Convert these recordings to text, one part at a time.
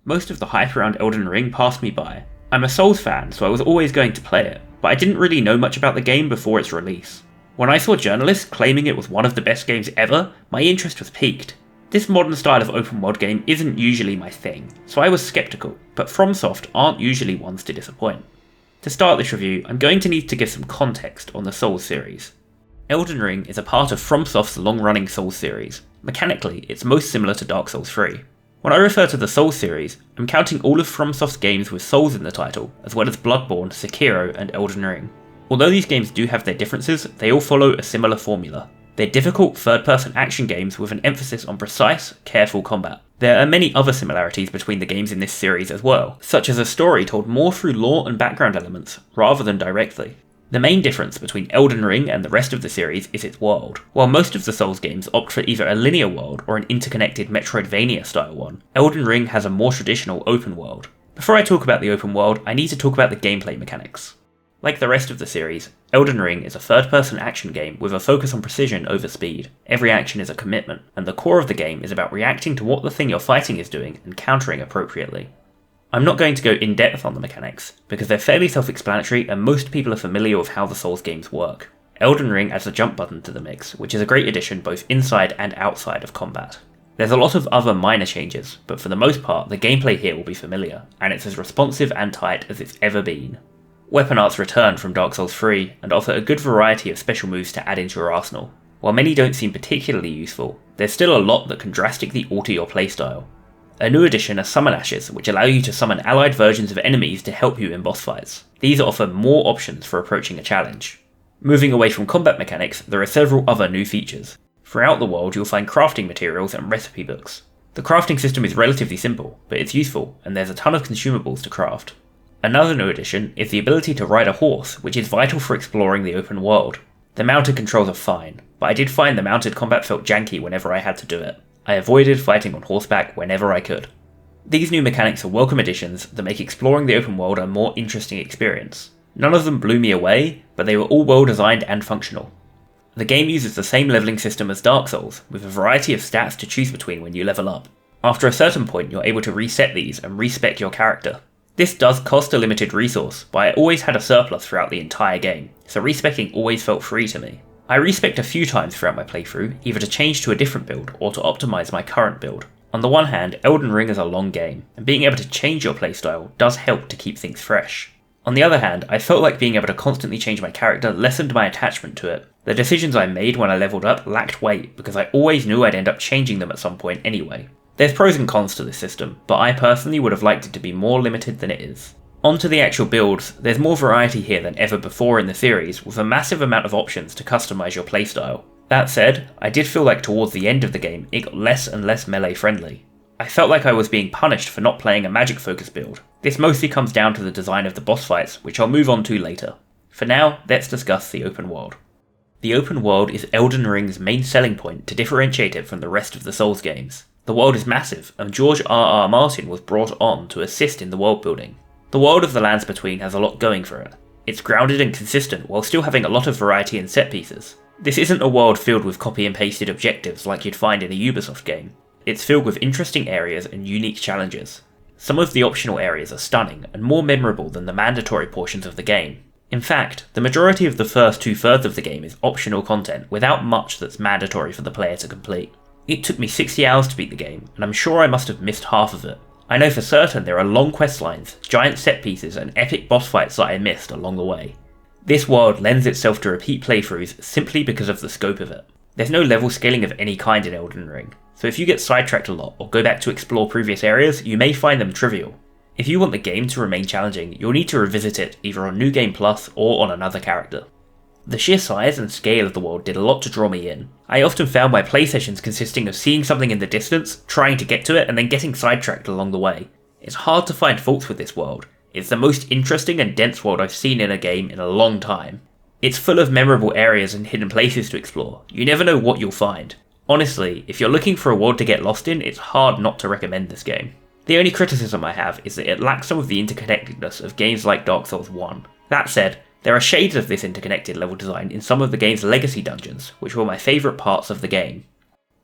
Most of the hype around Elden Ring passed me by. I'm a Souls fan, so I was always going to play it, but I didn't really know much about the game before its release. When I saw journalists claiming it was one of the best games ever, my interest was piqued. This modern style of open world game isn't usually my thing, so I was skeptical, but FromSoft aren't usually ones to disappoint. To start this review, I'm going to need to give some context on the Souls series. Elden Ring is a part of FromSoft's long-running Souls series. Mechanically, it's most similar to Dark Souls 3. When I refer to the Souls series, I'm counting all of FromSoft's games with Souls in the title, as well as Bloodborne, Sekiro, and Elden Ring. Although these games do have their differences, they all follow a similar formula. They're difficult third-person action games with an emphasis on precise, careful combat. There are many other similarities between the games in this series as well, such as a story told more through lore and background elements, rather than directly. The main difference between Elden Ring and the rest of the series is its world. While most of the Souls games opt for either a linear world or an interconnected Metroidvania-style one, Elden Ring has a more traditional open world. Before I talk about the open world, I need to talk about the gameplay mechanics. Like the rest of the series, Elden Ring is a third-person action game with a focus on precision over speed. Every action is a commitment, and the core of the game is about reacting to what the thing you're fighting is doing and countering appropriately. I'm not going to go in depth on the mechanics, because they're fairly self-explanatory and most people are familiar with how the Souls games work. Elden Ring adds a jump button to the mix, which is a great addition both inside and outside of combat. There's a lot of other minor changes, but for the most part the gameplay here will be familiar, and it's as responsive and tight as it's ever been. Weapon arts return from Dark Souls 3 and offer a good variety of special moves to add into your arsenal. While many don't seem particularly useful, there's still a lot that can drastically alter your playstyle. A new addition are Summon Ashes, which allow you to summon allied versions of enemies to help you in boss fights. These offer more options for approaching a challenge. Moving away from combat mechanics, there are several other new features. Throughout the world you'll find crafting materials and recipe books. The crafting system is relatively simple, but it's useful, and there's a ton of consumables to craft. Another new addition is the ability to ride a horse, which is vital for exploring the open world. The mounted controls are fine, but I did find the mounted combat felt janky whenever I had to do it. I avoided fighting on horseback whenever I could. These new mechanics are welcome additions that make exploring the open world a more interesting experience. None of them blew me away, but they were all well designed and functional. The game uses the same leveling system as Dark Souls, with a variety of stats to choose between when you level up. After a certain point you're able to reset these and respec your character. This does cost a limited resource, but I always had a surplus throughout the entire game, so respecing always felt free to me. I respec'd a few times throughout my playthrough, either to change to a different build or to optimise my current build. On the one hand, Elden Ring is a long game, and being able to change your playstyle does help to keep things fresh. On the other hand, I felt like being able to constantly change my character lessened my attachment to it. The decisions I made when I leveled up lacked weight because I always knew I'd end up changing them at some point anyway. There's pros and cons to this system, but I personally would have liked it to be more limited than it is. On to the actual builds, there's more variety here than ever before in the series, with a massive amount of options to customise your playstyle. That said, I did feel like towards the end of the game it got less and less melee friendly. I felt like I was being punished for not playing a magic focus build. This mostly comes down to the design of the boss fights, which I'll move on to later. For now, let's discuss the open world. The open world is Elden Ring's main selling point to differentiate it from the rest of the Souls games. The world is massive, and George R.R. Martin was brought on to assist in the world building. The world of the Lands Between has a lot going for it. It's grounded and consistent while still having a lot of variety in set pieces. This isn't a world filled with copy and pasted objectives like you'd find in a Ubisoft game. It's filled with interesting areas and unique challenges. Some of the optional areas are stunning and more memorable than the mandatory portions of the game. In fact, the majority of the first 2/3 of the game is optional content without much that's mandatory for the player to complete. It took me 60 hours to beat the game, and I'm sure I must have missed half of it. I know for certain there are long quest lines, giant set pieces and epic boss fights that I missed along the way. This world lends itself to repeat playthroughs simply because of the scope of it. There's no level scaling of any kind in Elden Ring, so if you get sidetracked a lot or go back to explore previous areas, you may find them trivial. If you want the game to remain challenging, you'll need to revisit it either on New Game Plus or on another character. The sheer size and scale of the world did a lot to draw me in. I often found my play sessions consisting of seeing something in the distance, trying to get to it, and then getting sidetracked along the way. It's hard to find faults with this world. It's the most interesting and dense world I've seen in a game in a long time. It's full of memorable areas and hidden places to explore. You never know what you'll find. Honestly, if you're looking for a world to get lost in, it's hard not to recommend this game. The only criticism I have is that it lacks some of the interconnectedness of games like Dark Souls 1. That said, there are shades of this interconnected level design in some of the game's legacy dungeons, which were my favourite parts of the game.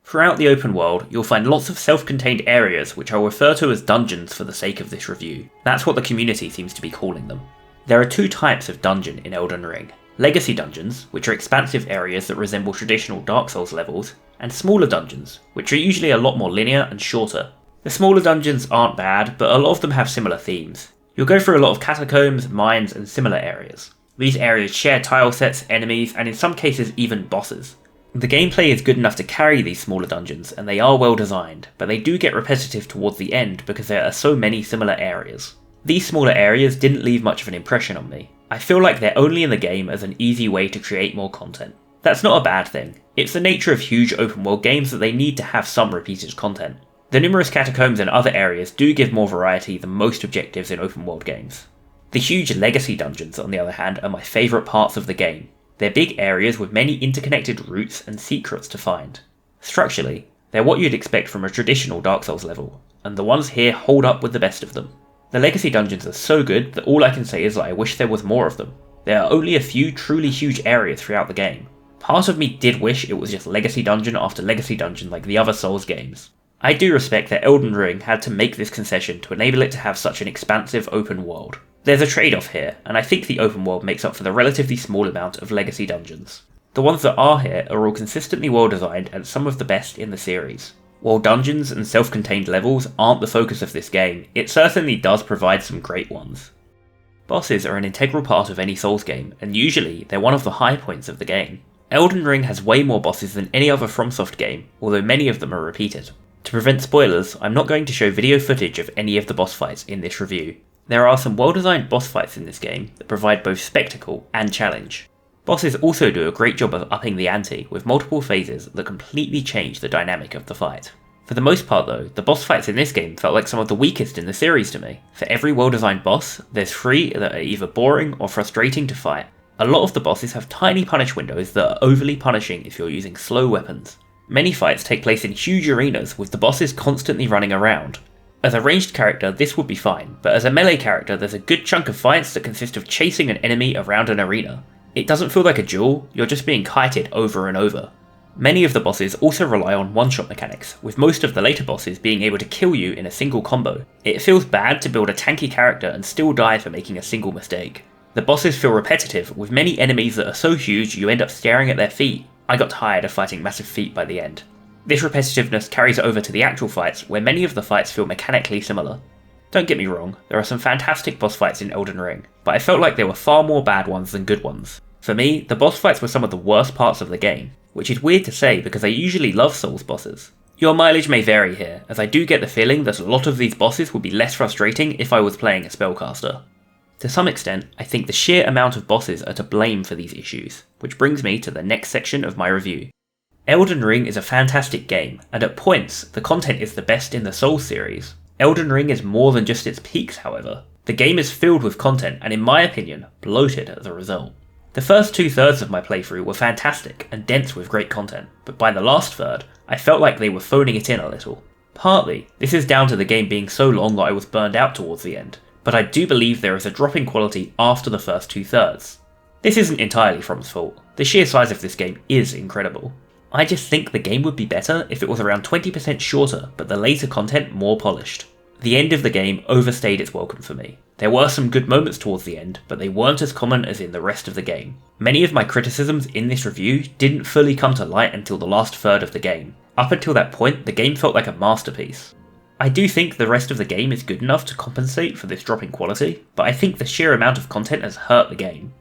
Throughout the open world, you'll find lots of self-contained areas which I'll refer to as dungeons for the sake of this review. That's what the community seems to be calling them. There are two types of dungeon in Elden Ring. Legacy dungeons, which are expansive areas that resemble traditional Dark Souls levels, and smaller dungeons, which are usually a lot more linear and shorter. The smaller dungeons aren't bad, but a lot of them have similar themes. You'll go through a lot of catacombs, mines, and similar areas. These areas share tile sets, enemies, and in some cases even bosses. The gameplay is good enough to carry these smaller dungeons, and they are well designed, but they do get repetitive towards the end because there are so many similar areas. These smaller areas didn't leave much of an impression on me. I feel like they're only in the game as an easy way to create more content. That's not a bad thing. It's the nature of huge open world games that they need to have some repeated content. The numerous catacombs and other areas do give more variety than most objectives in open world games. The huge legacy dungeons, on the other hand, are my favourite parts of the game. They're big areas with many interconnected routes and secrets to find. Structurally, they're what you'd expect from a traditional Dark Souls level, and the ones here hold up with the best of them. The legacy dungeons are so good that all I can say is that I wish there was more of them. There are only a few truly huge areas throughout the game. Part of me did wish it was just legacy dungeon after legacy dungeon like the other Souls games. I do respect that Elden Ring had to make this concession to enable it to have such an expansive open world. There's a trade-off here, and I think the open world makes up for the relatively small amount of legacy dungeons. The ones that are here are all consistently well designed and some of the best in the series. While dungeons and self-contained levels aren't the focus of this game, it certainly does provide some great ones. Bosses are an integral part of any Souls game, and usually they're one of the high points of the game. Elden Ring has way more bosses than any other FromSoft game, although many of them are repeated. To prevent spoilers, I'm not going to show video footage of any of the boss fights in this review. There are some well-designed boss fights in this game that provide both spectacle and challenge. Bosses also do a great job of upping the ante with multiple phases that completely change the dynamic of the fight. For the most part though, the boss fights in this game felt like some of the weakest in the series to me. For every well-designed boss, there's 3 that are either boring or frustrating to fight. A lot of the bosses have tiny punish windows that are overly punishing if you're using slow weapons. Many fights take place in huge arenas with the bosses constantly running around. As a ranged character this would be fine, but as a melee character there's a good chunk of fights that consist of chasing an enemy around an arena. It doesn't feel like a duel, you're just being kited over and over. Many of the bosses also rely on one-shot mechanics, with most of the later bosses being able to kill you in a single combo. It feels bad to build a tanky character and still die for making a single mistake. The bosses feel repetitive, with many enemies that are so huge you end up staring at their feet. I got tired of fighting massive feet by the end. This repetitiveness carries over to the actual fights, where many of the fights feel mechanically similar. Don't get me wrong, there are some fantastic boss fights in Elden Ring, but I felt like there were far more bad ones than good ones. For me, the boss fights were some of the worst parts of the game, which is weird to say because I usually love Souls bosses. Your mileage may vary here, as I do get the feeling that a lot of these bosses would be less frustrating if I was playing a spellcaster. To some extent, I think the sheer amount of bosses are to blame for these issues, which brings me to the next section of my review. Elden Ring is a fantastic game, and at points, the content is the best in the Souls series. Elden Ring is more than just its peaks, however. The game is filled with content, and in my opinion, bloated as a result. The first 2/3 of my playthrough were fantastic and dense with great content, but by the last third, I felt like they were phoning it in a little. Partly, this is down to the game being so long that I was burned out towards the end, but I do believe there is a drop in quality after the first 2/3. This isn't entirely From's fault. The sheer size of this game is incredible. I just think the game would be better if it was around 20% shorter, but the later content more polished. The end of the game overstayed its welcome for me. There were some good moments towards the end, but they weren't as common as in the rest of the game. Many of my criticisms in this review didn't fully come to light until the last third of the game. Up until that point, the game felt like a masterpiece. I do think the rest of the game is good enough to compensate for this drop in quality, but I think the sheer amount of content has hurt the game.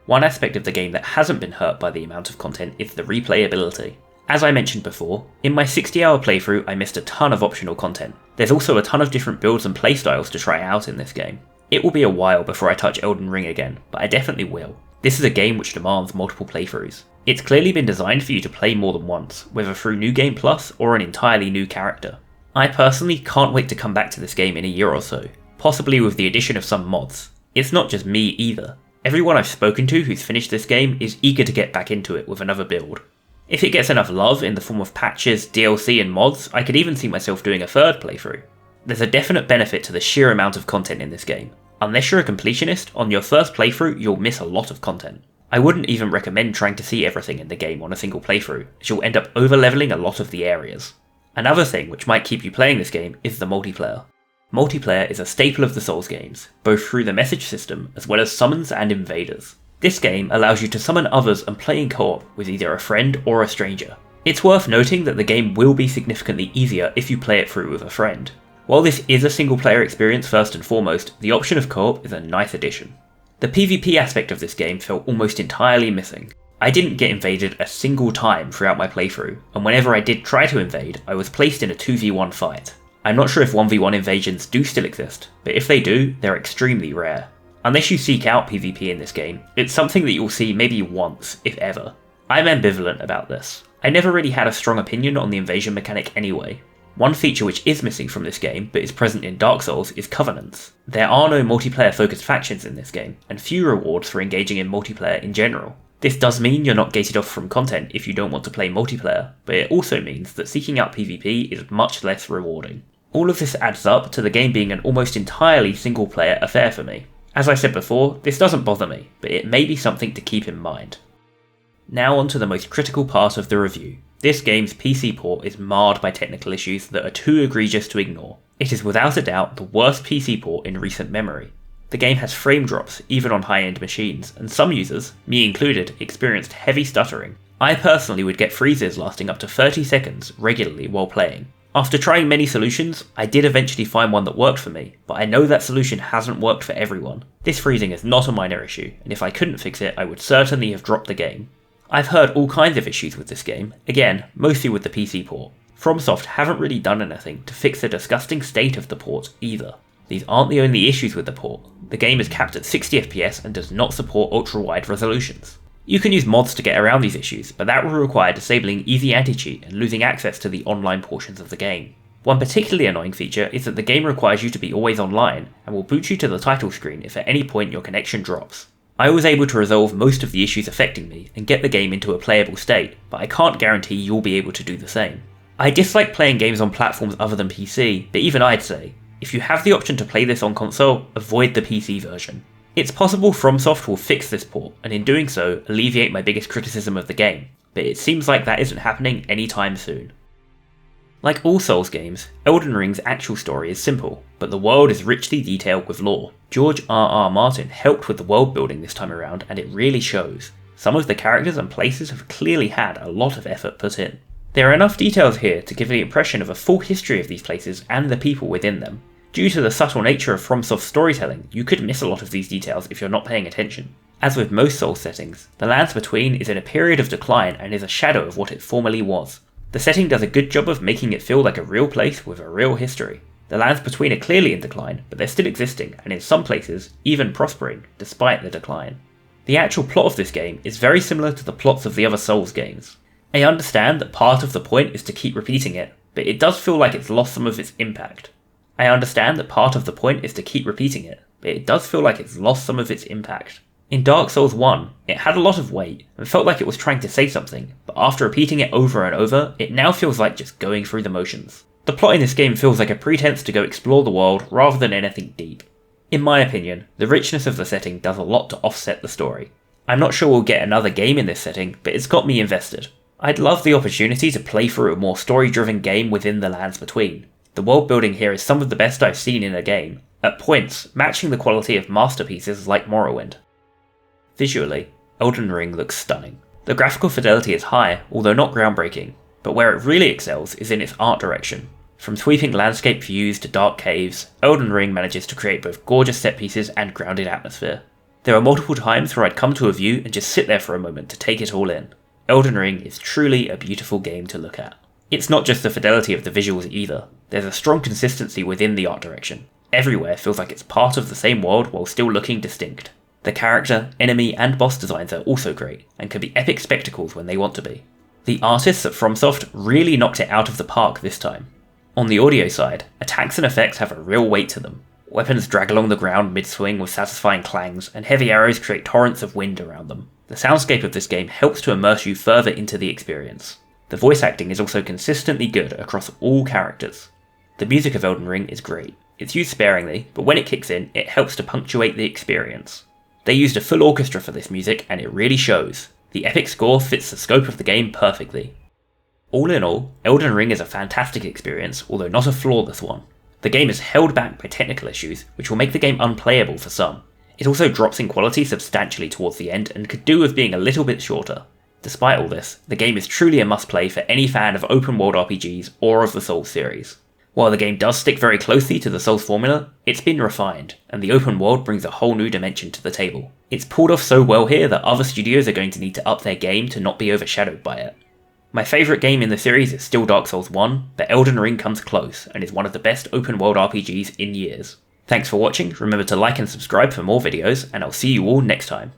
One aspect of the game that hasn't been hurt by the amount of content is the replayability. As I mentioned before, in my 60-hour playthrough I missed a ton of optional content. There's also a ton of different builds and playstyles to try out in this game. It will be a while before I touch Elden Ring again, but I definitely will. This is a game which demands multiple playthroughs. It's clearly been designed for you to play more than once, whether through New Game Plus or an entirely new character. I personally can't wait to come back to this game in a year or so, possibly with the addition of some mods. It's not just me either. Everyone I've spoken to who's finished this game is eager to get back into it with another build. If it gets enough love in the form of patches, DLC and mods, I could even see myself doing a third playthrough. There's a definite benefit to the sheer amount of content in this game. Unless you're a completionist, on your first playthrough you'll miss a lot of content. I wouldn't even recommend trying to see everything in the game on a single playthrough, as you'll end up over-leveling a lot of the areas. Another thing which might keep you playing this game is the multiplayer. Multiplayer is a staple of the Souls games, both through the message system as well as summons and invaders. This game allows you to summon others and play in co-op with either a friend or a stranger. It's worth noting that the game will be significantly easier if you play it through with a friend. While this is a single player experience first and foremost, the option of co-op is a nice addition. The PvP aspect of this game felt almost entirely missing. I didn't get invaded a single time throughout my playthrough, and whenever I did try to invade, I was placed in a 2v1 fight. I'm not sure if 1v1 invasions do still exist, but if they do, they're extremely rare. Unless you seek out PvP in this game, it's something that you'll see maybe once, if ever. I'm ambivalent about this. I never really had a strong opinion on the invasion mechanic anyway. One feature which is missing from this game, but is present in Dark Souls, is covenants. There are no multiplayer focused factions in this game, and few rewards for engaging in multiplayer in general. This does mean you're not gated off from content if you don't want to play multiplayer, but it also means that seeking out PvP is much less rewarding. All of this adds up to the game being an almost entirely single player affair for me. As I said before, this doesn't bother me, but it may be something to keep in mind. Now on to the most critical part of the review. This game's PC port is marred by technical issues that are too egregious to ignore. It is without a doubt the worst PC port in recent memory. The game has frame drops even on high-end machines, and some users, me included, experienced heavy stuttering. I personally would get freezes lasting up to 30 seconds regularly while playing. After trying many solutions, I did eventually find one that worked for me, but I know that solution hasn't worked for everyone. This freezing is not a minor issue, and if I couldn't fix it, I would certainly have dropped the game. I've heard all kinds of issues with this game, again, mostly with the PC port. FromSoft haven't really done anything to fix the disgusting state of the port either. These aren't the only issues with the port. The game is capped at 60 FPS and does not support ultra-wide resolutions. You can use mods to get around these issues, but that will require disabling easy anti-cheat and losing access to the online portions of the game. One particularly annoying feature is that the game requires you to be always online, and will boot you to the title screen if at any point your connection drops. I was able to resolve most of the issues affecting me and get the game into a playable state, but I can't guarantee you'll be able to do the same. I dislike playing games on platforms other than PC, but even I'd say, if you have the option to play this on console, avoid the PC version. It's possible FromSoft will fix this port, and in doing so, alleviate my biggest criticism of the game, but it seems like that isn't happening anytime soon. Like all Souls games, Elden Ring's actual story is simple, but the world is richly detailed with lore. George R.R. Martin helped with the world building this time around, and it really shows. Some of the characters and places have clearly had a lot of effort put in. There are enough details here to give the impression of a full history of these places and the people within them. Due to the subtle nature of FromSoft's storytelling, you could miss a lot of these details if you're not paying attention. As with most Souls settings, the Lands Between is in a period of decline and is a shadow of what it formerly was. The setting does a good job of making it feel like a real place with a real history. The Lands Between are clearly in decline, but they're still existing, and in some places, even prospering, despite the decline. The actual plot of this game is very similar to the plots of the other Souls games. I understand that part of the point is to keep repeating it, but it does feel like it's lost some of its impact. In Dark Souls 1, it had a lot of weight and felt like it was trying to say something, but after repeating it over and over, it now feels like just going through the motions. The plot in this game feels like a pretense to go explore the world rather than anything deep. In my opinion, the richness of the setting does a lot to offset the story. I'm not sure we'll get another game in this setting, but it's got me invested. I'd love the opportunity to play through a more story-driven game within the Lands Between. The world building here is some of the best I've seen in a game, at points matching the quality of masterpieces like Morrowind. Visually, Elden Ring looks stunning. The graphical fidelity is high, although not groundbreaking, but where it really excels is in its art direction. From sweeping landscape views to dark caves, Elden Ring manages to create both gorgeous set pieces and grounded atmosphere. There are multiple times where I'd come to a view and just sit there for a moment to take it all in. Elden Ring is truly a beautiful game to look at. It's not just the fidelity of the visuals either, there's a strong consistency within the art direction. Everywhere feels like it's part of the same world while still looking distinct. The character, enemy and boss designs are also great, and can be epic spectacles when they want to be. The artists at FromSoft really knocked it out of the park this time. On the audio side, attacks and effects have a real weight to them. Weapons drag along the ground mid-swing with satisfying clangs, and heavy arrows create torrents of wind around them. The soundscape of this game helps to immerse you further into the experience. The voice acting is also consistently good across all characters. The music of Elden Ring is great. It's used sparingly, but when it kicks in, it helps to punctuate the experience. They used a full orchestra for this music, and it really shows. The epic score fits the scope of the game perfectly. All in all, Elden Ring is a fantastic experience, although not a flawless one. The game is held back by technical issues, which will make the game unplayable for some. It also drops in quality substantially towards the end and could do with being a little bit shorter. Despite all this, the game is truly a must-play for any fan of open world RPGs or of the Souls series. While the game does stick very closely to the Souls formula, it's been refined, and the open world brings a whole new dimension to the table. It's pulled off so well here that other studios are going to need to up their game to not be overshadowed by it. My favourite game in the series is still Dark Souls 1, but Elden Ring comes close and is one of the best open world RPGs in years. Thanks for watching, remember to like and subscribe for more videos, and I'll see you all next time.